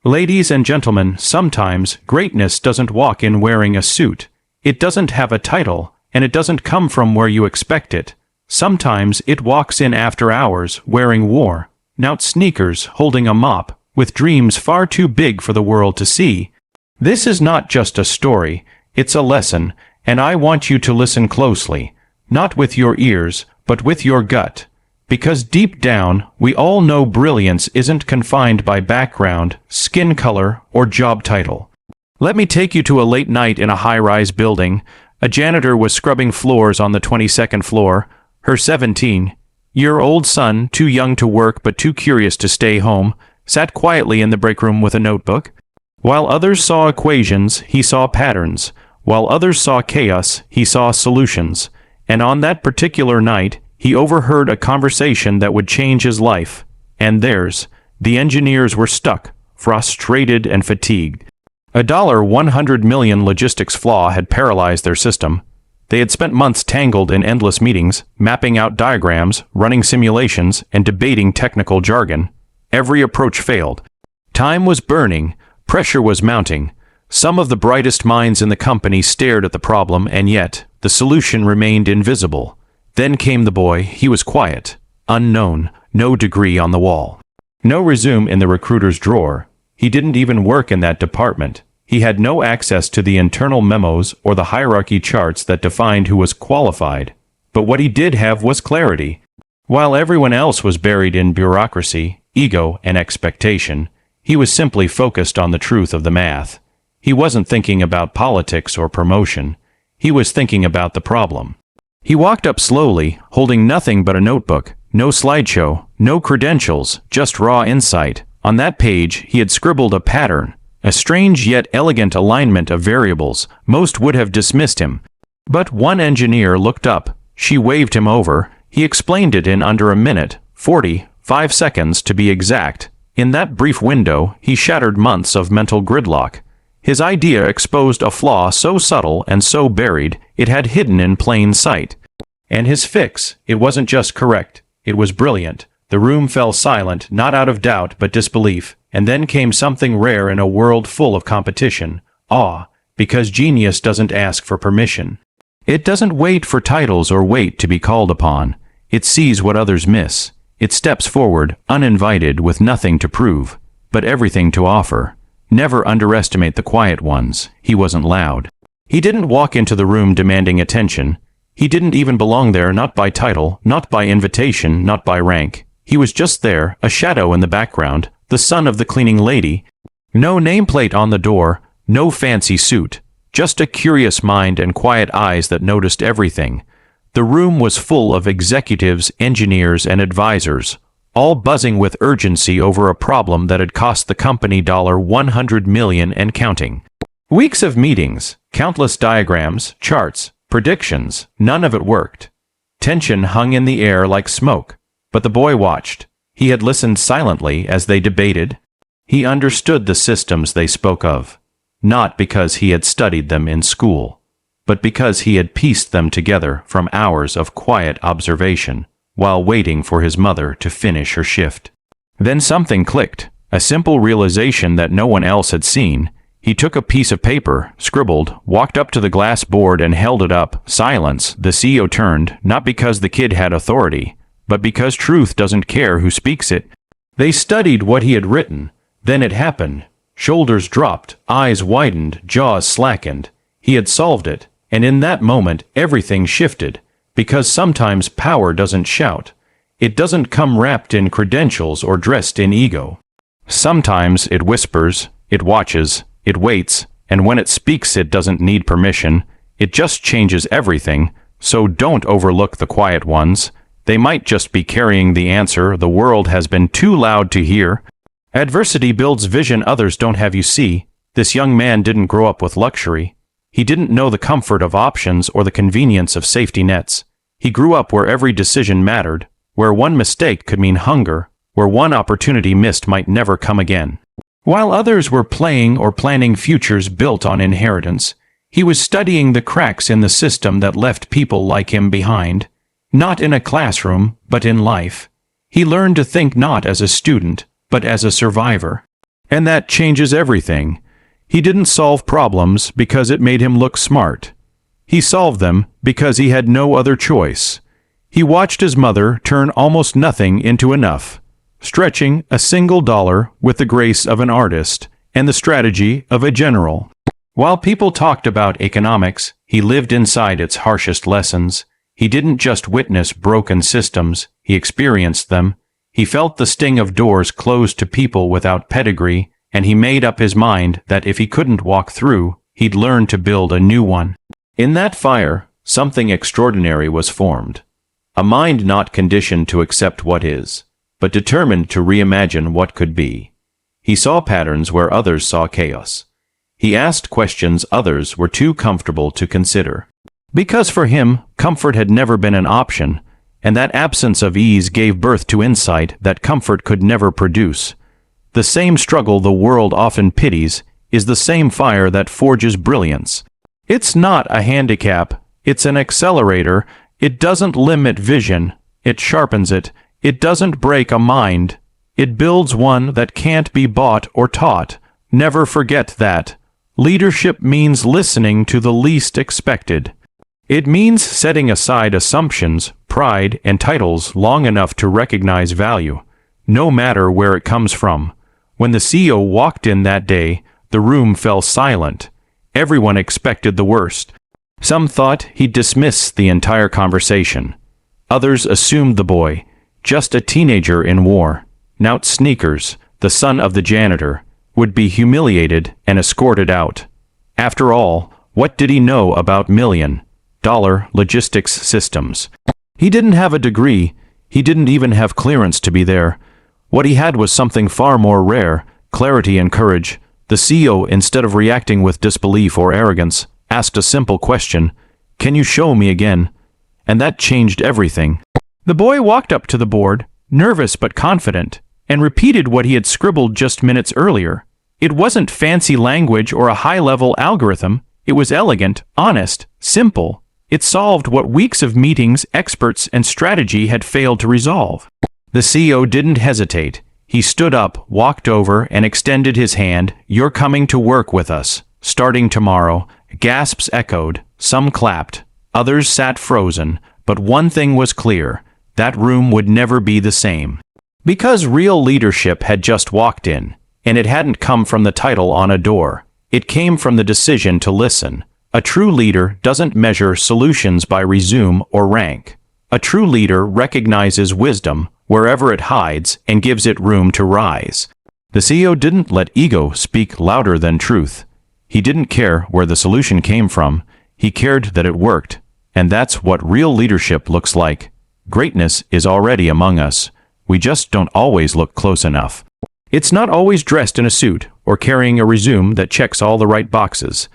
Ladies and gentlemen, sometimes greatness doesn't walk in wearing a suit. It doesn't have a title, and it doesn't come from where you expect it. Sometimes it walks in after hours, wearing worn-out sneakers, holding a mop, with dreams far too big for the world to see. This is not just a story, it's a lesson, and I want you to listen closely, not with your ears, but with your gut. Because deep down, we all know brilliance isn't confined by background, skin color, or job title. Let me take you to a late night in a high-rise building. A janitor was scrubbing floors on the 22nd floor. Her 17-year-old son, too young to work but too curious to stay home, sat quietly in the breakroom with a notebook. While others saw equations, he saw patterns. While others saw chaos, he saw solutions. And on that particular night, he overheard a conversation that would change his life, and theirs. The engineers were stuck, frustrated and fatigued. A $100 million logistics flaw had paralyzed their system. They had spent months tangled in endless meetings, mapping out diagrams, running simulations, and debating technical jargon. Every approach failed. Time was burning, pressure was mounting. Some of the brightest minds in the company stared at the problem, and yet the solution remained invisible. Then came the boy. He was quiet, unknown, no degree on the wall, no resume in the recruiter's drawer. He didn't even work in that department. He had no access to the internal memos or the hierarchy charts that defined who was qualified. But what he did have was clarity. While everyone else was buried in bureaucracy, ego, and expectation, he was simply focused on the truth of the math. He wasn't thinking about politics or promotion. He was thinking about the problem. He walked up slowly, holding nothing but a notebook. No slideshow, no credentials, just raw insight. On that page, he had scribbled a pattern, a strange yet elegant alignment of variables. Most would have dismissed him. But one engineer looked up. She waved him over. He explained it in under a minute, 45 seconds to be exact. In that brief window, he shattered months of mental gridlock. His idea exposed a flaw so subtle and so buried, it had hidden in plain sight. And his fix, it wasn't just correct, it was brilliant. The room fell silent, not out of doubt but disbelief, and then came something rare in a world full of competition: awe, because genius doesn't ask for permission. It doesn't wait for titles or wait to be called upon. It sees what others miss. It steps forward, uninvited, with nothing to prove, but everything to offer. Never underestimate the quiet ones. He wasn't loud. He didn't walk into the room demanding attention. He didn't even belong there, not by title, not by invitation, not by rank. He was just there, a shadow in the background, the son of the cleaning lady. No nameplate on the door, no fancy suit, just a curious mind and quiet eyes that noticed everything. The room was full of executives, engineers, and advisors, all buzzing with urgency over a problem that had cost the company $100 million and counting. Weeks of meetings, countless diagrams, charts, predictions, none of it worked. Tension hung in the air like smoke, but the boy watched. He had listened silently as they debated. He understood the systems they spoke of, not because he had studied them in school, but because he had pieced them together from hours of quiet observation, while waiting for his mother to finish her shift. Then something clicked, a simple realization that no one else had seen. He took a piece of paper, scribbled, walked up to the glass board and held it up. Silence. The CEO turned, not because the kid had authority, but because truth doesn't care who speaks it. They studied what he had written. Then it happened. Shoulders dropped, eyes widened, jaws slackened. He had solved it, and in that moment everything shifted. Because sometimes power doesn't shout. It doesn't come wrapped in credentials or dressed in ego. Sometimes it whispers, it watches, it waits, and when it speaks it doesn't need permission. It just changes everything. So don't overlook the quiet ones. They might just be carrying the answer the world has been too loud to hear. Adversity builds vision others don't have. You see, this young man didn't grow up with luxury. He didn't know the comfort of options or the convenience of safety nets. He grew up where every decision mattered, where one mistake could mean hunger, where one opportunity missed might never come again. While others were playing or planning futures built on inheritance, he was studying the cracks in the system that left people like him behind. Not in a classroom, but in life. He learned to think not as a student, but as a survivor. And that changes everything. He didn't solve problems because it made him look smart. He solved them because he had no other choice. He watched his mother turn almost nothing into enough, stretching a single dollar with the grace of an artist and the strategy of a general. While people talked about economics, he lived inside its harshest lessons. He didn't just witness broken systems, he experienced them. He felt the sting of doors closed to people without pedigree, and he made up his mind that if he couldn't walk through, he'd learn to build a new one. In that fire, something extraordinary was formed. A mind not conditioned to accept what is, but determined to reimagine what could be. He saw patterns where others saw chaos. He asked questions others were too comfortable to consider. Because for him, comfort had never been an option, and that absence of ease gave birth to insight that comfort could never produce. The same struggle the world often pities is the same fire that forges brilliance. It's not a handicap, it's an accelerator. It doesn't limit vision, it sharpens it. It doesn't break a mind, it builds one that can't be bought or taught. Never forget that. Leadership means listening to the least expected. It means setting aside assumptions, pride, and titles long enough to recognize value, no matter where it comes from. When the CEO walked in that day, the room fell silent. Everyone expected the worst. Some thought he'd dismiss the entire conversation. Others assumed the boy, just a teenager in war, Nout Sneakers, the son of the janitor, would be humiliated and escorted out. After all, what did he know about million-dollar logistics systems? He didn't have a degree, he didn't even have clearance to be there. What he had was something far more rare, clarity and courage. The CEO, instead of reacting with disbelief or arrogance, asked a simple question, "Can you show me again?" And that changed everything. The boy walked up to the board, nervous but confident, and repeated what he had scribbled just minutes earlier. It wasn't fancy language or a high-level algorithm. It was elegant, honest, simple. It solved what weeks of meetings, experts, and strategy had failed to resolve. The CEO didn't hesitate. He stood up, walked over, and extended his hand. "You're coming to work with us, starting tomorrow." Gasps echoed. Some clapped. Others sat frozen. But one thing was clear. That room would never be the same. Because real leadership had just walked in, and it hadn't come from the title on a door. It came from the decision to listen. A true leader doesn't measure solutions by resume or rank. A true leader recognizes wisdom wherever it hides and gives it room to rise. The CEO didn't let ego speak louder than truth. He didn't care where the solution came from. He cared that it worked. And that's what real leadership looks like. Greatness is already among us. We just don't always look close enough. It's not always dressed in a suit or carrying a resume that checks all the right boxes.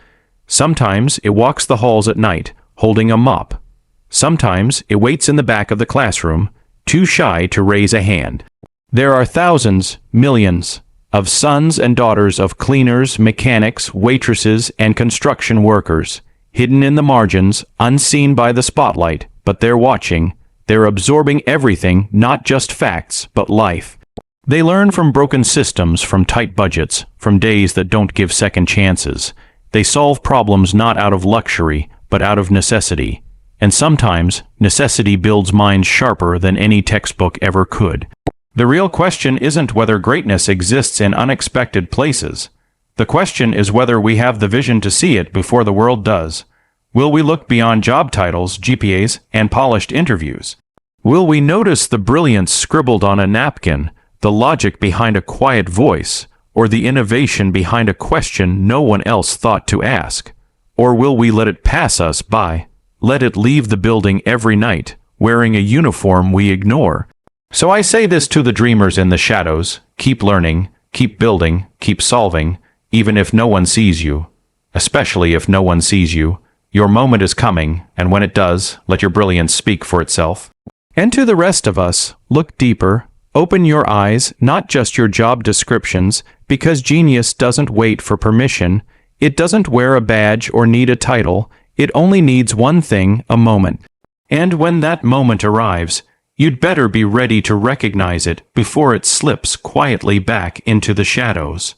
Sometimes it walks the halls at night, holding a mop. Sometimes it waits in the back of the classroom, too shy to raise a hand. There are thousands, millions, of sons and daughters of cleaners, mechanics, waitresses, and construction workers, hidden in the margins, unseen by the spotlight, but they're watching. They're absorbing everything, not just facts, but life. They learn from broken systems, from tight budgets, from days that don't give second chances. They solve problems not out of luxury, but out of necessity. And sometimes, necessity builds minds sharper than any textbook ever could. The real question isn't whether greatness exists in unexpected places. The question is whether we have the vision to see it before the world does. Will we look beyond job titles, GPAs, and polished interviews? Will we notice the brilliance scribbled on a napkin, the logic behind a quiet voice, or the innovation behind a question no one else thought to ask? Or will we let it pass us by? Let it leave the building every night, wearing a uniform we ignore? So I say this to the dreamers in the shadows: keep learning, keep building, keep solving, even if no one sees you. Especially if no one sees you. Your moment is coming, and when it does, let your brilliance speak for itself. And to the rest of us, look deeper. Open your eyes, not just your job descriptions, because genius doesn't wait for permission. It doesn't wear a badge or need a title. It only needs one thing: a moment. And when that moment arrives, you'd better be ready to recognize it before it slips quietly back into the shadows.